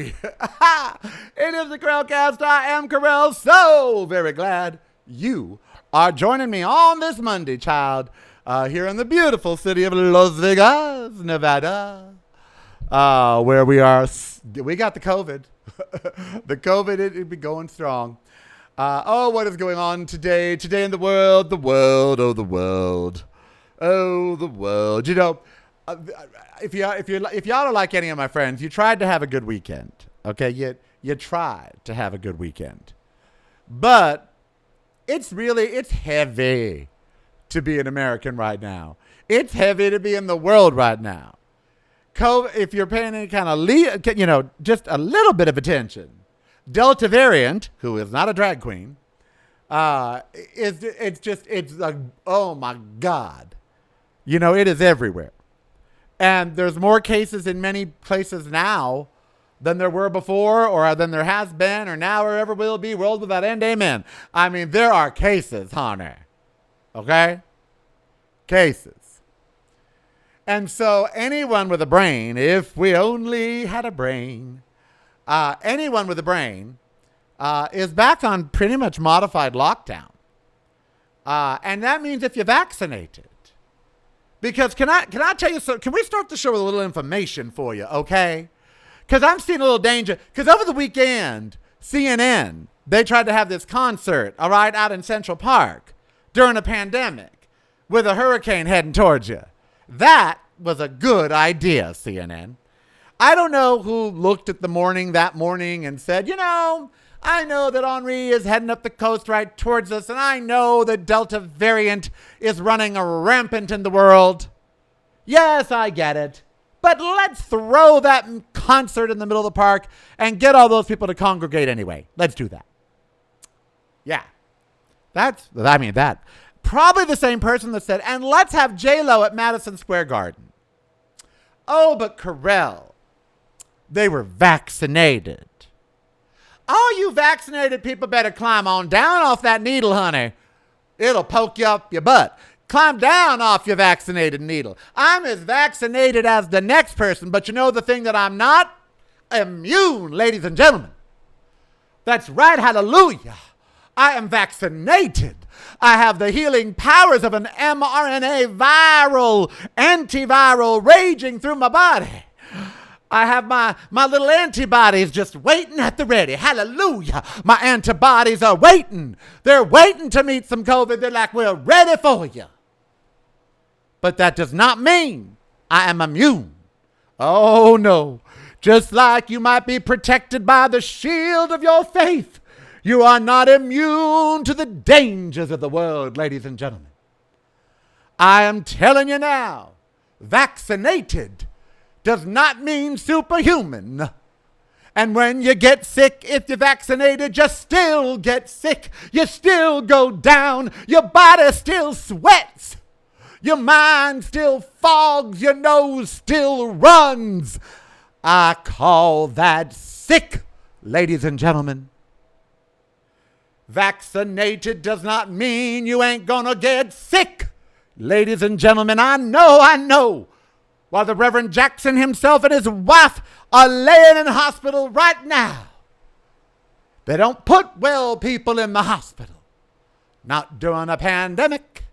everybody. It is the Karelcast. I am Karel. So very glad you are joining me on this Monday, child, here in the beautiful city of Las Vegas, Nevada, where we are. We got the COVID. The COVID, it be going strong. What is going on today? Today in the world, oh, the world. Oh, the world. You know, if y'all are like any of my friends, you tried to have a good weekend. Okay, you tried to have a good weekend, but it's heavy to be an American right now. It's heavy to be in the world right now. If you're paying any kind of just a little bit of attention, Delta variant, who is not a drag queen, it's like, oh my God, it is everywhere. And there's more cases in many places now than there were before, or than there has been, or now or ever will be, world without end, amen. I mean, there are cases, honey. Okay? Cases. And so anyone with a brain, if we only had a brain, anyone with a brain is back on pretty much modified lockdown. And that means if you're vaccinated. Because can I tell you so? Can we start the show with a little information for you, okay? Because I'm seeing a little danger. Because over the weekend, CNN, they tried to have this concert, all right, out in Central Park during a pandemic with a hurricane heading towards you. That was a good idea, CNN. I don't know who looked at that morning and said, I know that Henri is heading up the coast right towards us, and I know that Delta variant is running rampant in the world. Yes, I get it. But let's throw that concert in the middle of the park and get all those people to congregate anyway. Let's do that. Yeah. That. Probably the same person that said, and let's have J-Lo at Madison Square Garden. Oh, but Karel, they were vaccinated. All you vaccinated people better climb on down off that needle, honey. It'll poke you up your butt. Climb down off your vaccinated needle. I'm as vaccinated as the next person, but you know the thing that I'm not? Immune, ladies and gentlemen. That's right, hallelujah. I am vaccinated. I have the healing powers of an mRNA antiviral raging through my body. I have my little antibodies just waiting at the ready. Hallelujah. My antibodies are waiting. They're waiting to meet some COVID. They're like, we're ready for you. But that does not mean I am immune. Oh, no. Just like you might be protected by the shield of your faith, you are not immune to the dangers of the world, ladies and gentlemen. I am telling you now, vaccinated does not mean superhuman. And when you get sick, if you're vaccinated, you still get sick. You still go down. Your body still sweats. Your mind still fogs. Your nose still runs. I call that sick, ladies and gentlemen. Vaccinated does not mean you ain't gonna get sick. Ladies and gentlemen, I know. While the Reverend Jackson himself and his wife are laying in hospital right now. They don't put well people in the hospital. Not during a pandemic.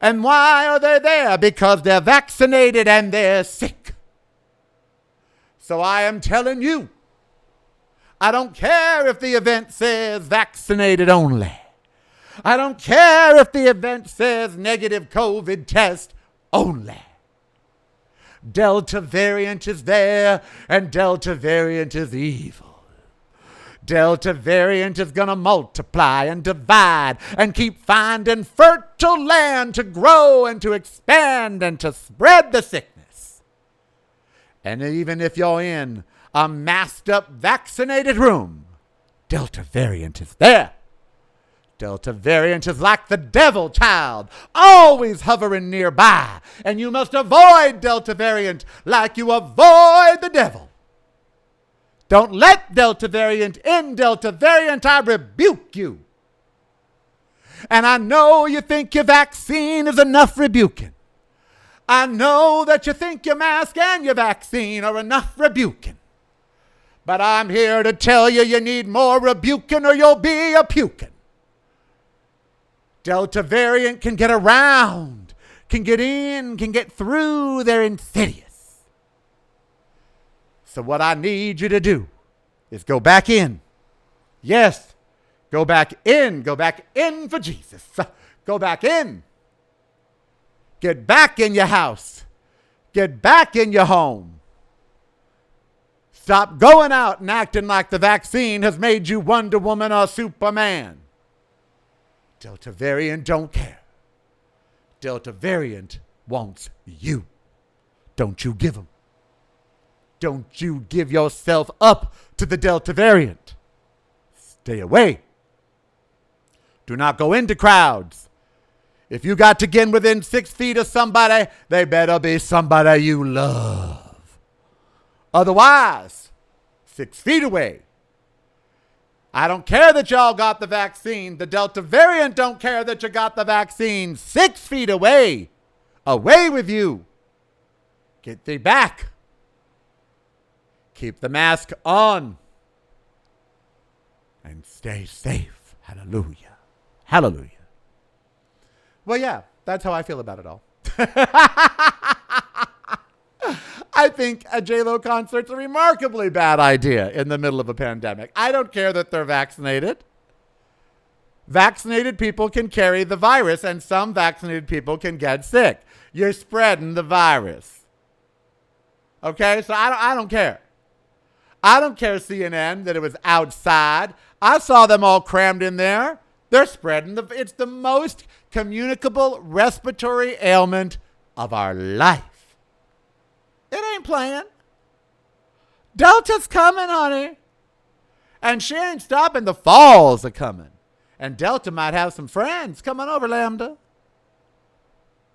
And why are they there? Because they're vaccinated and they're sick. So I am telling you, I don't care if the event says vaccinated only. I don't care if the event says negative COVID test only. Delta variant is there, and Delta variant is evil. Delta variant is going to multiply and divide and keep finding fertile land to grow and to expand and to spread the sickness. And even if you're in a masked up vaccinated room, Delta variant is there. Delta variant is like the devil, child, always hovering nearby. And you must avoid Delta variant like you avoid the devil. Don't let Delta variant in. Delta variant, I rebuke you. And I know you think your vaccine is enough rebuking. I know that you think your mask and your vaccine are enough rebuking. But I'm here to tell you, you need more rebuking or you'll be a puking. Delta variant can get around, can get in, can get through. They're insidious. So what I need you to do is go back in. Yes, go back in. Go back in for Jesus. Go back in. Get back in your house. Get back in your home. Stop going out and acting like the vaccine has made you Wonder Woman or Superman. Delta variant don't care. Delta variant wants you. Don't you give them. Don't you give yourself up to the Delta variant. Stay away. Do not go into crowds. If you got to get within 6 feet of somebody, they better be somebody you love. Otherwise, 6 feet away. I don't care that y'all got the vaccine. The Delta variant don't care that you got the vaccine. 6 feet away. Away with you. Get thee back. Keep the mask on. And stay safe. Hallelujah. Hallelujah. Well, yeah, that's how I feel about it all. I think a J-Lo concert's a remarkably bad idea in the middle of a pandemic. I don't care that they're vaccinated. Vaccinated people can carry the virus, and some vaccinated people can get sick. You're spreading the virus. Okay? So I don't care. I don't care, CNN, that it was outside. I saw them all crammed in there. They're spreading it's the most communicable respiratory ailment of our life. It ain't playing. Delta's coming, honey. And she ain't stopping. The falls are coming. And Delta might have some friends. Come on over, Lambda.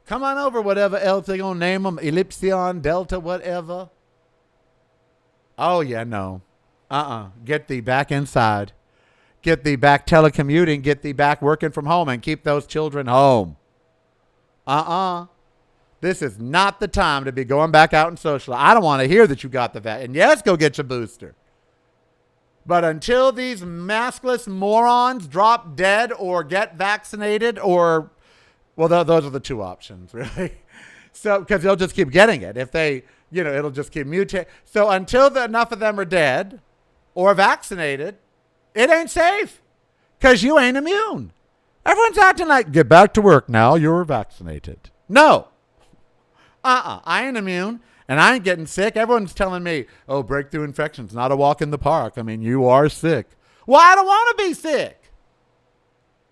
Come on over, whatever else they're going to name them. Ellipsion, Delta, whatever. Oh, yeah, no. Get thee back inside. Get thee back telecommuting. Get thee back working from home and keep those children home. This is not the time to be going back out and social. I don't want to hear that you got the vaccine. And yes, go get your booster. But until these maskless morons drop dead or get vaccinated or, well, those are the two options, really. So, because they'll just keep getting it. If they, it'll just keep mutating. So until enough of them are dead or vaccinated, it ain't safe because you ain't immune. Everyone's acting like, get back to work now. You're vaccinated. No. I ain't immune, and I ain't getting sick. Everyone's telling me, oh, breakthrough infection's not a walk in the park. I mean, you are sick. Well, I don't want to be sick.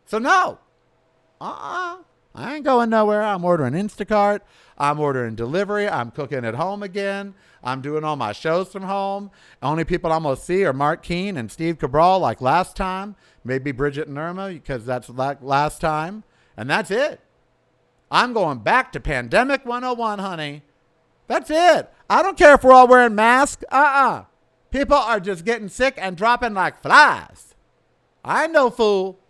So, no. I ain't going nowhere. I'm ordering Instacart. I'm ordering delivery. I'm cooking at home again. I'm doing all my shows from home. The only people I'm going to see are Mark Keene and Steve Cabral like last time. Maybe Bridget and Irma because that's like last time. And that's it. I'm going back to Pandemic 101, honey. That's it. I don't care if we're all wearing masks. People are just getting sick and dropping like flies. I ain't no fool.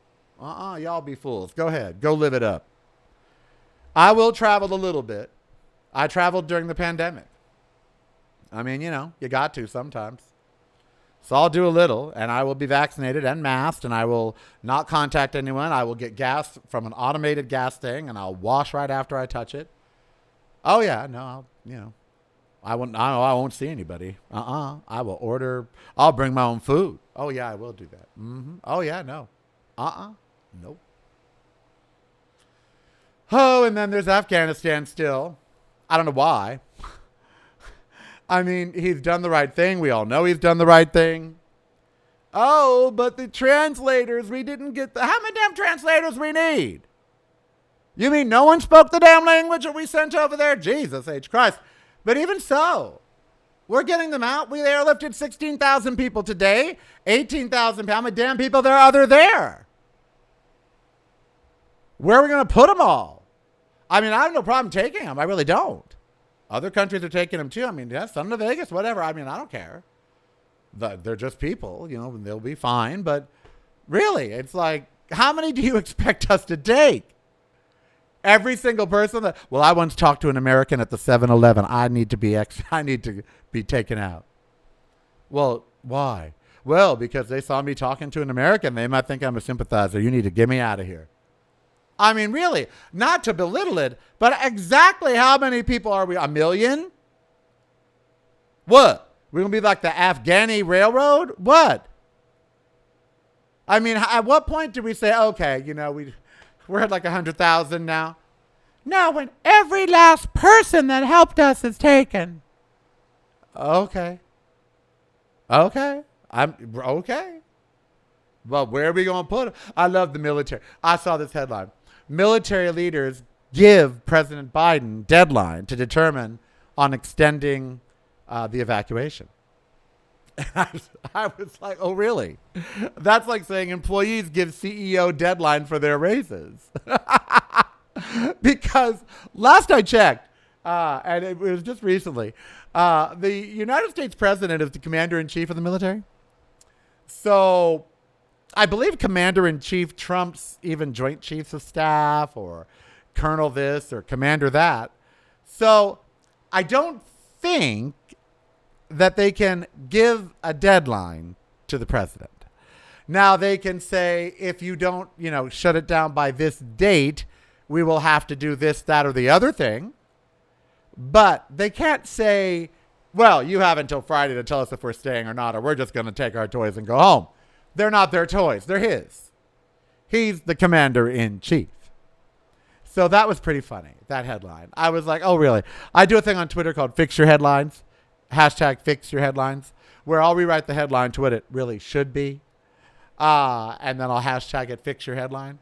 Y'all be fools. Go ahead. Go live it up. I will travel a little bit. I traveled during the pandemic. I mean, you got to sometimes. So I'll do a little, and I will be vaccinated and masked, and I will not contact anyone. I will get gas from an automated gas thing, and I'll wash right after I touch it. Oh, yeah, no, I won't see anybody. I will order. I'll bring my own food. Oh, yeah, I will do that. Oh, yeah, no. Nope. Oh, and then there's Afghanistan still. I don't know why. I mean, he's done the right thing. We all know he's done the right thing. Oh, but the translators, we didn't get how many damn translators we need? You mean no one spoke the damn language that we sent over there? Jesus H. Christ. But even so, we're getting them out. We airlifted 16,000 people today. 18,000. How many damn people are there? Where are we going to put them all? I mean, I have no problem taking them. I really don't. Other countries are taking them too. I mean, yeah, send them to Vegas, whatever. I mean, I don't care. They're just people, they'll be fine. But really, it's like, how many do you expect us to take? Every single person well, I once talked to an American at the 7-Eleven. I need to be taken out. Well, Why? Well, because they saw me talking to an American. They might think I'm a sympathizer. You need to get me out of here. I mean, really, not to belittle it, but exactly how many people are we? A million? What? We're going to be like the Afghani Railroad? What? I mean, at what point do we say, okay, we're at like 100,000 now? No, when every last person that helped us is taken. Okay. Okay. I'm okay. Well, where are we going to put it? I love the military. I saw this headline. Military leaders give President Biden deadline to determine on extending the evacuation. I was like, oh, really? That's like saying employees give CEO deadline for their raises. Because last I checked, and it was just recently, the United States president is the commander-in-chief of the military. So I believe commander-in-chief trumps even joint chiefs of staff or colonel this or commander that. So I don't think that they can give a deadline to the president. Now they can say, if you don't, shut it down by this date, we will have to do this, that, or the other thing. But they can't say, well, you have until Friday to tell us if we're staying or not, or we're just going to take our toys and go home. They're not their toys. They're his. He's the commander-in-chief. So that was pretty funny, that headline. I was like, oh, really? I do a thing on Twitter called Fix Your Headlines, #FixYourHeadlines, where I'll rewrite the headline to what it really should be. And then I'll hashtag it Fix Your Headline.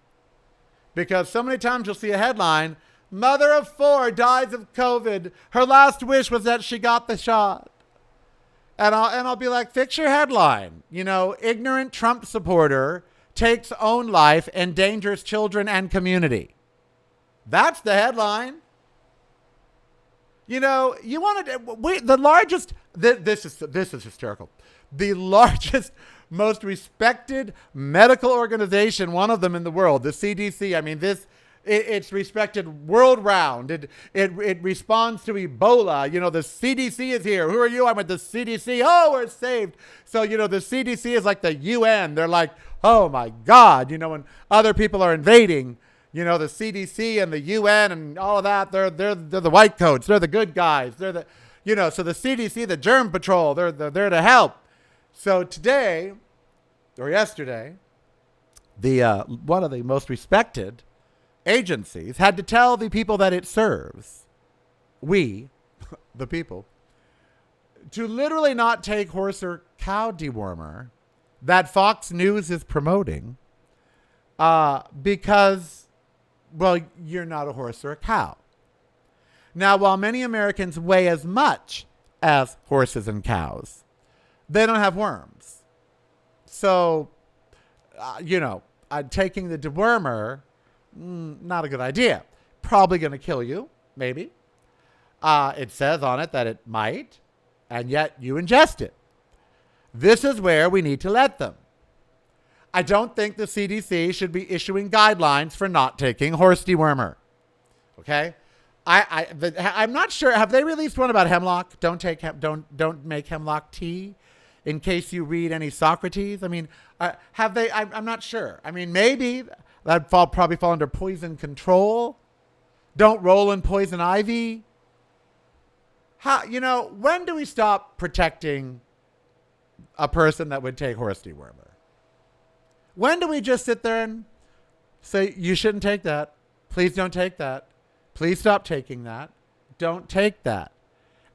Because so many times you'll see a headline, mother of 4 dies of COVID. Her last wish was that she got the shot. And I'll be like, fix your headline. Ignorant Trump supporter takes own life, endangers children and community. That's the headline. You wanted the largest. This is hysterical. The largest, most respected medical organization, one of them in the world, the CDC. I mean, it's respected world round. It responds to Ebola. The CDC is here. Who are you? I'm with the CDC. Oh, we're saved. So, the CDC is like the UN. They're like, oh my God. When other people are invading, the CDC and the UN and all of that, they're the white coats. They're the good guys. They're the, so the CDC, the germ patrol, they're there to help. So today or yesterday, the one of the most respected agencies had to tell the people that it serves, we, the people, to literally not take horse or cow dewormer that Fox News is promoting because, well, you're not a horse or a cow. Now, while many Americans weigh as much as horses and cows, they don't have worms. So, taking the dewormer, not a good idea. Probably going to kill you, maybe. It says on it that it might, and yet you ingest it. This is where we need to let them. I don't think the CDC should be issuing guidelines for not taking horse dewormer. Okay? I'm not sure. Have they released one about hemlock? Don't make hemlock tea, in case you read any Socrates. I mean, have they? I'm not sure. I mean, maybe that'd probably fall under poison control. Don't roll in poison ivy. When do we stop protecting a person that would take horse dewormer? When do we just sit there and say, you shouldn't take that. Please don't take that. Please stop taking that. Don't take that.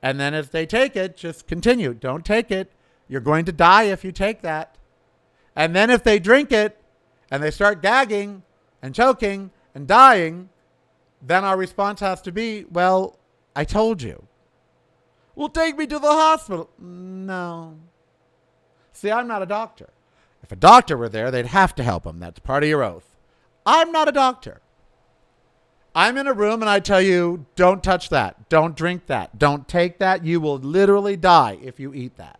And then as they take it, just continue. Don't take it. You're going to die if you take that. And then if they drink it and they start gagging and choking and dying, then our response has to be, well, I told you. Well, take me to the hospital. No. See, I'm not a doctor. If a doctor were there, they'd have to help him. That's part of your oath. I'm not a doctor. I'm in a room and I tell you, don't touch that. Don't drink that. Don't take that. You will literally die if you eat that.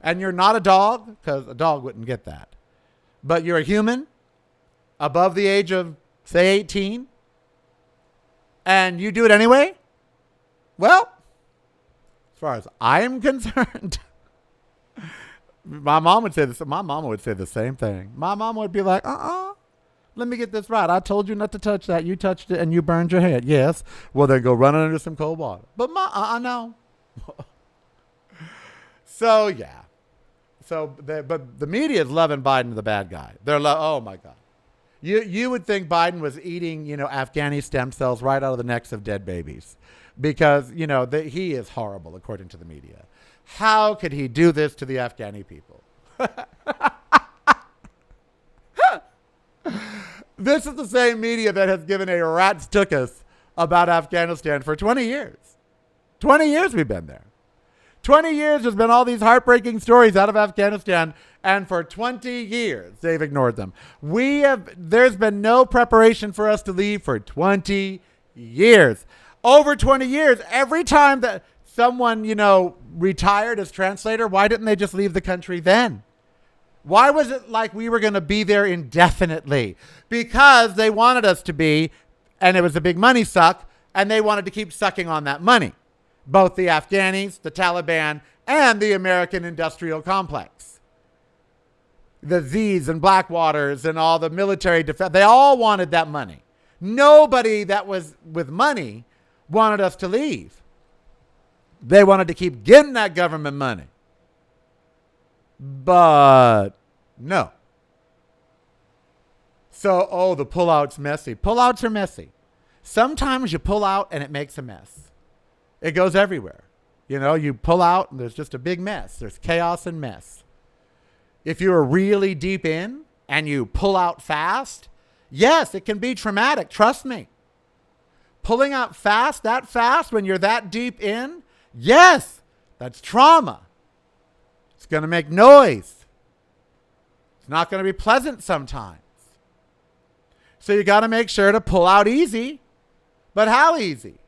And you're not a dog, because a dog wouldn't get that. But you're a human above the age of, say, 18. And you do it anyway? Well, as far as I am concerned, My mom would say this. My mama would say the same thing. My mom would be like, let me get this right. I told you not to touch that. You touched it and you burned your head. Yes. Well, then go run under some cold water. But no. So, yeah. But the media is loving Biden the bad guy. Oh, my God. You would think Biden was eating, Afghani stem cells right out of the necks of dead babies. Because, he is horrible, according to the media. How could he do this to the Afghani people? This is the same media that has given a rat's tuchus about Afghanistan for 20 years. 20 years we've been there. 20 years there's been all these heartbreaking stories out of Afghanistan, and for 20 years they've ignored them. There's been no preparation for us to leave for 20 years. Over 20 years, every time that someone, retired as translator, why didn't they just leave the country then? Why was it like we were going to be there indefinitely? Because they wanted us to be, and it was a big money suck, and they wanted to keep sucking on that money. Both the Afghanis, the Taliban, and the American industrial complex. The Z's and Blackwaters and all the military defense, they all wanted that money. Nobody that was with money wanted us to leave. They wanted to keep getting that government money. But no. So, the pullout's messy. Pullouts are messy. Sometimes you pull out and it makes a mess. It goes everywhere. You pull out and there's just a big mess. There's chaos and mess. If you're really deep in and you pull out fast, yes, it can be traumatic. Trust me. Pulling out that fast when you're that deep in, yes, that's trauma. It's going to make noise. It's not going to be pleasant sometimes. So you got to make sure to pull out easy. But how easy?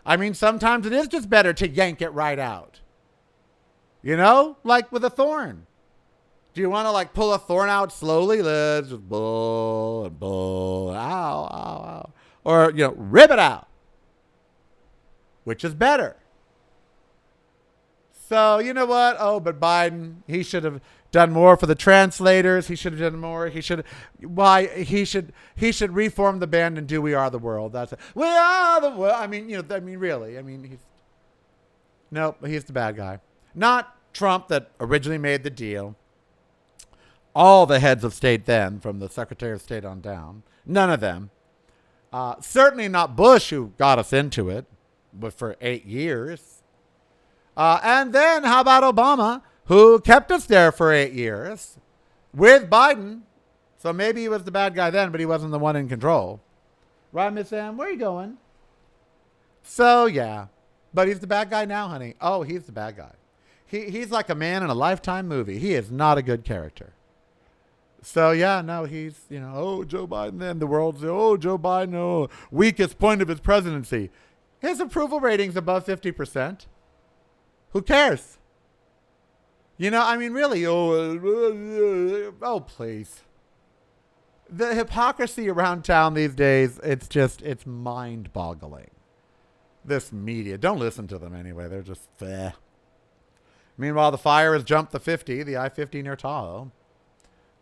I mean, sometimes it is just better to yank it right out. Like with a thorn. Do you want to pull a thorn out slowly? Let's just pull and pull. Ow, ow, ow. Or, rip it out. Which is better. So, you know what? But Biden, he should have done more for the translators. He should have done more. He should reform the band and do We Are the World. That's it. We are the world. Really. He's the bad guy. Not Trump that originally made the deal. All the heads of state then, from the Secretary of State on down. None of them. Certainly not Bush, who got us into it, but for 8 years. And then how about Obama, who kept us there for 8 years with Biden? So maybe he was the bad guy then, but he wasn't the one in control. Right, Miss Ann? Where are you going? So, yeah. But he's the bad guy now, honey. Oh, he's the bad guy. He's like a man in a Lifetime movie. He is not a good character. So, yeah, no, he's, Joe Biden then. The world's, Joe Biden, weakest point of his presidency. His approval rating's above 50%. Who cares? Really. Please. The hypocrisy around town these days, it's mind-boggling. This media, don't listen to them anyway. They're just, Meanwhile, the fire has jumped the 50, the I-50 near Tahoe.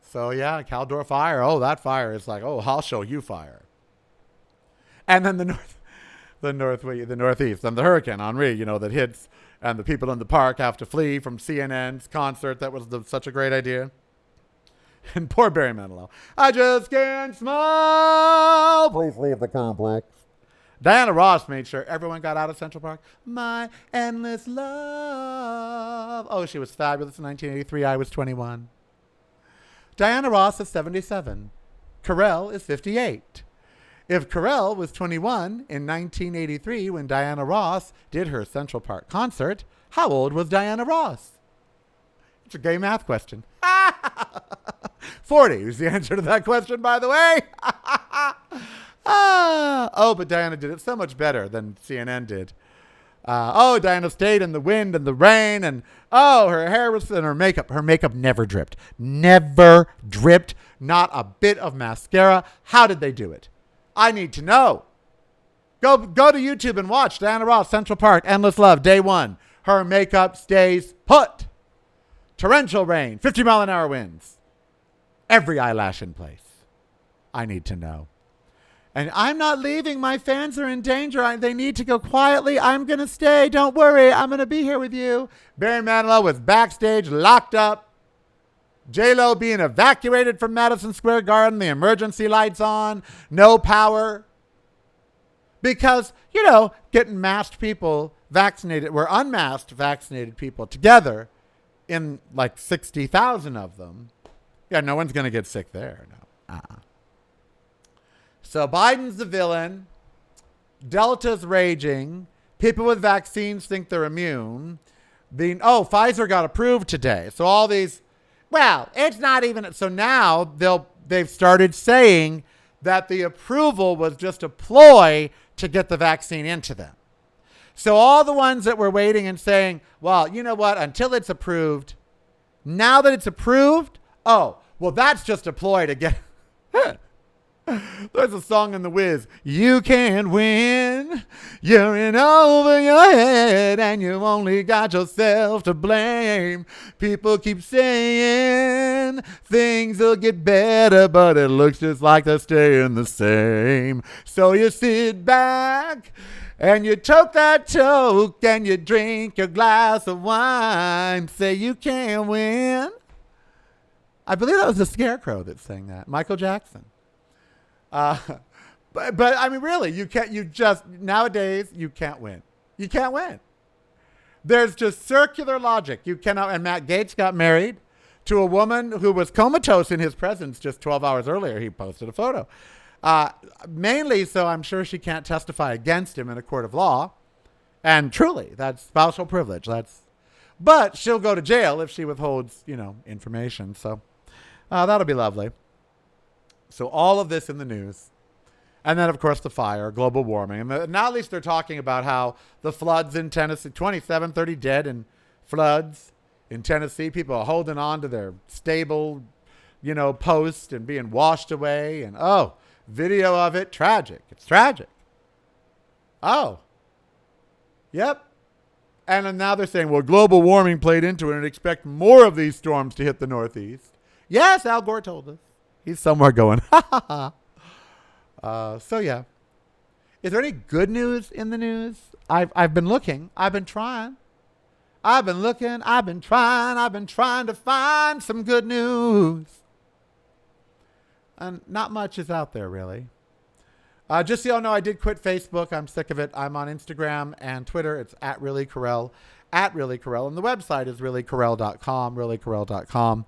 So, yeah, Caldor fire. That fire is like, I'll show you fire. And then the Northeast, and the Hurricane Henri, that hits, and the people in the park have to flee from CNN's concert. That was such a great idea. And poor Barry Manilow. I just can't smile. Please leave the complex. Diana Ross made sure everyone got out of Central Park. My endless love. She was fabulous in 1983. I was 21. Diana Ross is 77. Karel is 58. If Karel was 21 in 1983 when Diana Ross did her Central Park concert, how old was Diana Ross? It's a gay math question. 40 is the answer to that question, by the way. But Diana did it so much better than CNN did. Diana stayed in the wind and the rain, and her hair was in her makeup. Her makeup never dripped. Never dripped. Not a bit of mascara. How did they do it? I need to know. Go to YouTube and watch Diana Ross, Central Park, Endless Love, Day 1. Her makeup stays put. torrential rain, 50-mile-an-hour winds. Every eyelash in place. I need to know. And I'm not leaving. My fans are in danger. They need to go quietly. I'm going to stay. Don't worry. I'm going to be here with you. Barry Manilow was backstage, locked up. J-Lo being evacuated from Madison Square Garden. The emergency lights on. No power. Because, getting masked people vaccinated, or unmasked vaccinated people together in like 60,000 of them. Yeah, no one's going to get sick there. No. So Biden's the villain. Delta's raging. People with vaccines think they're immune. Pfizer got approved today. So all these, it's not even. So now they've started saying that the approval was just a ploy to get the vaccine into them. So all the ones that were waiting and saying, well, you know what, until it's approved, now that it's approved, that's just a ploy to get. There's a song in The Wiz. You can't win. You're in over your head and you only got yourself to blame. People keep saying things will get better, but it looks just like they're staying the same. So you sit back and you toke that toke and you drink your glass of wine. Say you can't win. I believe that was the Scarecrow that sang that. Michael Jackson. But I mean, really, nowadays, you can't win. You can't win. There's just circular logic. You cannot, and Matt Gaetz got married to a woman who was comatose in his presence just 12 hours earlier. He posted a photo. Mainly so I'm sure she can't testify against him in a court of law. And truly, that's spousal privilege. But she'll go to jail if she withholds, information. So that'll be lovely. So all of this in the news. And then, of course, the fire, global warming. And now at least they're talking about how the floods in Tennessee, 30 dead in floods in Tennessee. People are holding on to their stable, posts and being washed away. And, video of it, tragic. It's tragic. Yep. And then now they're saying, global warming played into it and expect more of these storms to hit the Northeast. Yes, Al Gore told us. He's somewhere going, so yeah. Is there any good news in the news? I've been looking. I've been trying. I've been looking. I've been trying to find some good news. And not much is out there, really. Just so y'all know, I did quit Facebook. I'm sick of it. I'm on Instagram and Twitter. It's @ReallyKarel, @ReallyKarel. And the website is reallykarel.com, reallykarel.com.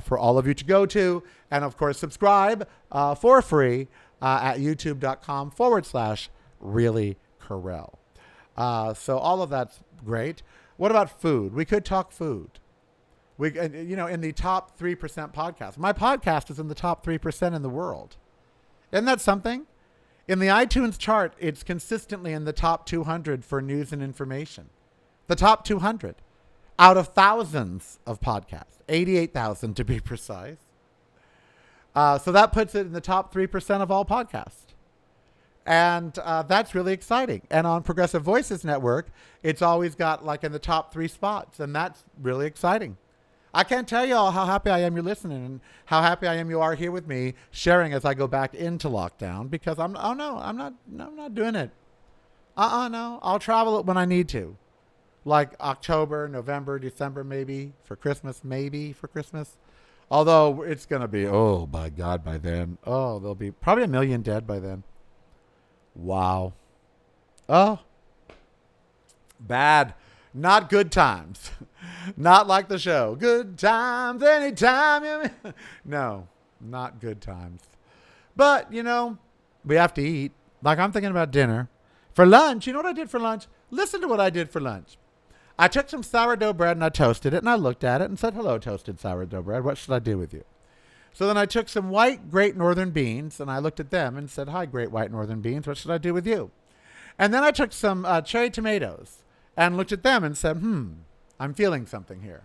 For all of you to go to. And, of course, subscribe for free at youtube.com/reallykarel. So all of that's great. What about food? We could talk food. In the top 3% podcast. My podcast is in the top 3% in the world. Isn't that something? In the iTunes chart, it's consistently in the top 200 for news and information. The top 200. Out of thousands of podcasts, 88,000 to be precise. So that puts it in the top 3% of all podcasts. And that's really exciting. And on Progressive Voices Network, it's always got like in the top 3 spots. And that's really exciting. I can't tell you all how happy I am you're listening and how happy I am you are here with me sharing as I go back into lockdown because I'm not doing it. No. I'll travel it when I need to. Like October, November, December, maybe for Christmas. Although it's going to be, my God, by then. There'll be probably 1 million dead by then. Wow. Bad. Not good times. Not like the show. Good times anytime. No, not good times. But, we have to eat. Like I'm thinking about dinner. For lunch, you know what I did for lunch? Listen to what I did for lunch. I took some sourdough bread and I toasted it and I looked at it and said, hello, toasted sourdough bread. What should I do with you? So then I took some white Great Northern beans and I looked at them and said, hi, Great White Northern Beans. What should I do with you? And then I took some cherry tomatoes and looked at them and said, I'm feeling something here.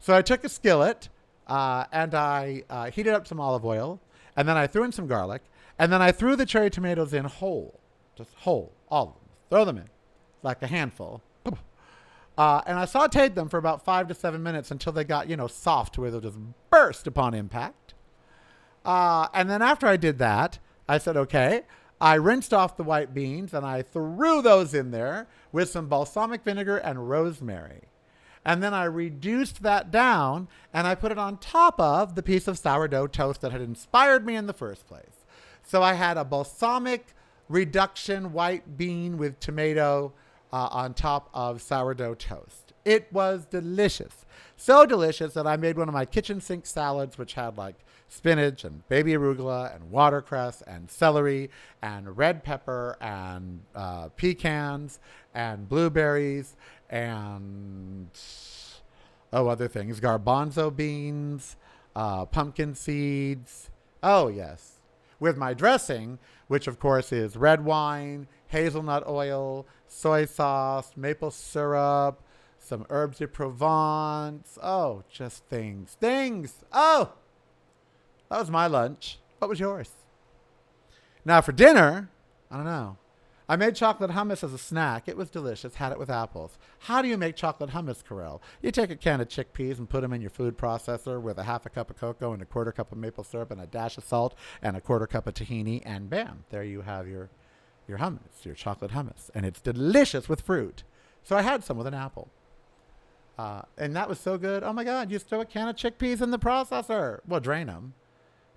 So I took a skillet and I heated up some olive oil and then I threw in some garlic and then I threw the cherry tomatoes in whole, just whole, all of them. Throw them in like a handful. And I sauteed them for about 5 to 7 minutes until they got, soft to where they'll just burst upon impact. And then after I did that, I said, okay, I rinsed off the white beans and I threw those in there with some balsamic vinegar and rosemary. And then I reduced that down and I put it on top of the piece of sourdough toast that had inspired me in the first place. So I had a balsamic reduction white bean with tomato on top of sourdough toast. It was delicious. So delicious that I made one of my kitchen sink salads, which had like spinach and baby arugula and watercress and celery and red pepper and pecans and blueberries and other things, garbanzo beans, pumpkin seeds. Oh, yes. With my dressing, which of course is red wine, hazelnut oil, soy sauce, maple syrup, some herbs de Provence. Oh, just things. Things. Oh, that was my lunch. What was yours? Now for dinner, I don't know. I made chocolate hummus as a snack. It was delicious. Had it with apples. How do you make chocolate hummus, Karel? You take a can of chickpeas and put them in your food processor with a half a cup of cocoa and a quarter cup of maple syrup and a dash of salt and a quarter cup of tahini, and bam, there you have your hummus, your chocolate hummus. And it's delicious with fruit. So I had some with an apple. And that was so good. Oh, my God, you just throw a can of chickpeas in the processor. Well, drain them.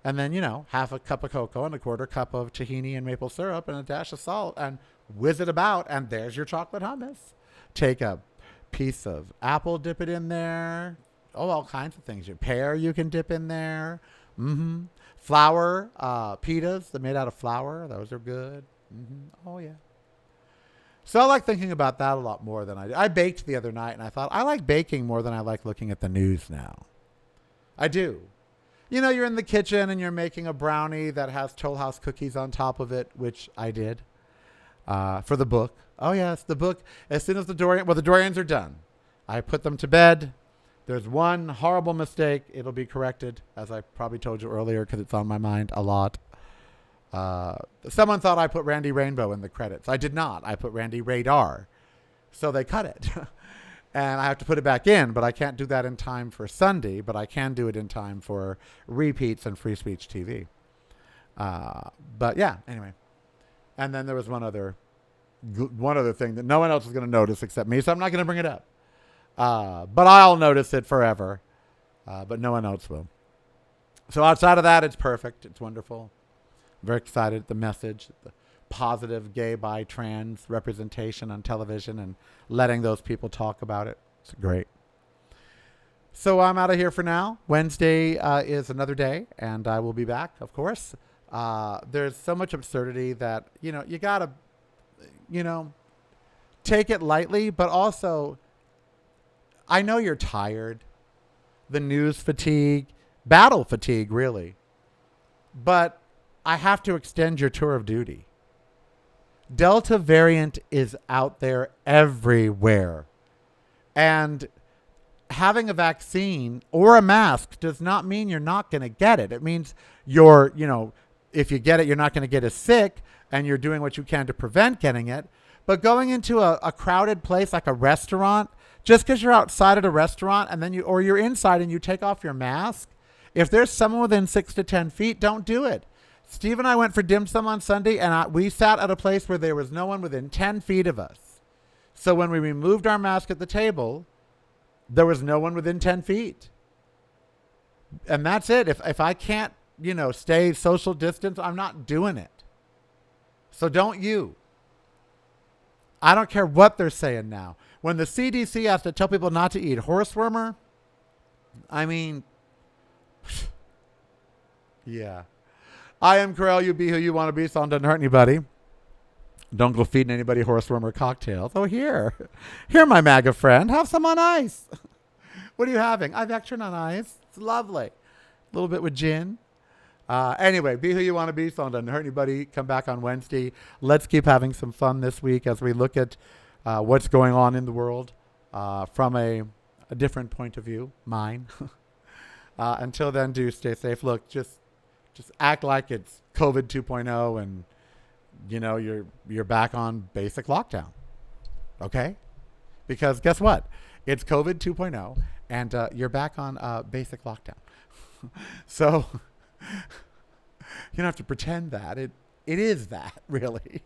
And then, half a cup of cocoa and a quarter cup of tahini and maple syrup and a dash of salt and whiz it about. And there's your chocolate hummus. Take a piece of apple, dip it in there. Oh, all kinds of things. Your pear you can dip in there. Mm-hmm. Flour, pitas that are made out of flour. Those are good. Mm-hmm. Oh, yeah. So I like thinking about that a lot more than I do. I baked the other night and I thought, I like baking more than I like looking at the news now. I do. You're in the kitchen and you're making a brownie that has Toll House cookies on top of it, which I did for the book. Oh, yes, the book. As soon as the Dorians are done, I put them to bed. There's one horrible mistake. It'll be corrected, as I probably told you earlier, because it's on my mind a lot. Someone thought I put Randy Rainbow in the credits. I did not. I put Randy Radar. So they cut it. And I have to put it back in, but I can't do that in time for Sunday, but I can do it in time for repeats and Free Speech TV. But yeah, anyway. And then there was one other thing that no one else is going to notice except me, so I'm not going to bring it up. But I'll notice it forever. But no one else will. So outside of that, it's perfect. It's wonderful. Very excited. The message, the positive gay, bi, trans representation on television and letting those people talk about it. It's great. So I'm out of here for now. Wednesday is another day, and I will be back, of course. There's so much absurdity that, you got to, take it lightly, but also I know you're tired. The news fatigue, battle fatigue, really. But I have to extend your tour of duty. Delta variant is out there everywhere. And having a vaccine or a mask does not mean you're not going to get it. It means if you get it, you're not going to get as sick and you're doing what you can to prevent getting it. But going into a crowded place like a restaurant, just because you're outside at a restaurant and then you're inside and you take off your mask, if there's someone within 6 to 10 feet, don't do it. Steve and I went for dim sum on Sunday, and we sat at a place where there was no one within 10 feet of us. So when we removed our mask at the table, there was no one within 10 feet. And that's it. If I can't, stay social distance, I'm not doing it. So don't you. I don't care what they're saying now. When the CDC has to tell people not to eat horsewormer, I mean, yeah. I am Karel. You be who you want to be, so it doesn't hurt anybody. Don't go feeding anybody horsewormer cocktails. Oh, here, my MAGA friend. Have some on ice. What are you having? I have Vectrin on ice. It's lovely. A little bit with gin. Anyway, be who you want to be, so it doesn't hurt anybody. Come back on Wednesday. Let's keep having some fun this week as we look at what's going on in the world from a different point of view, mine. Until then, do stay safe. Look, just act like it's COVID 2.0 and, you're back on basic lockdown. Okay? Because guess what? It's COVID 2.0, and you're back on basic lockdown. So you don't have to pretend that. It is that, really.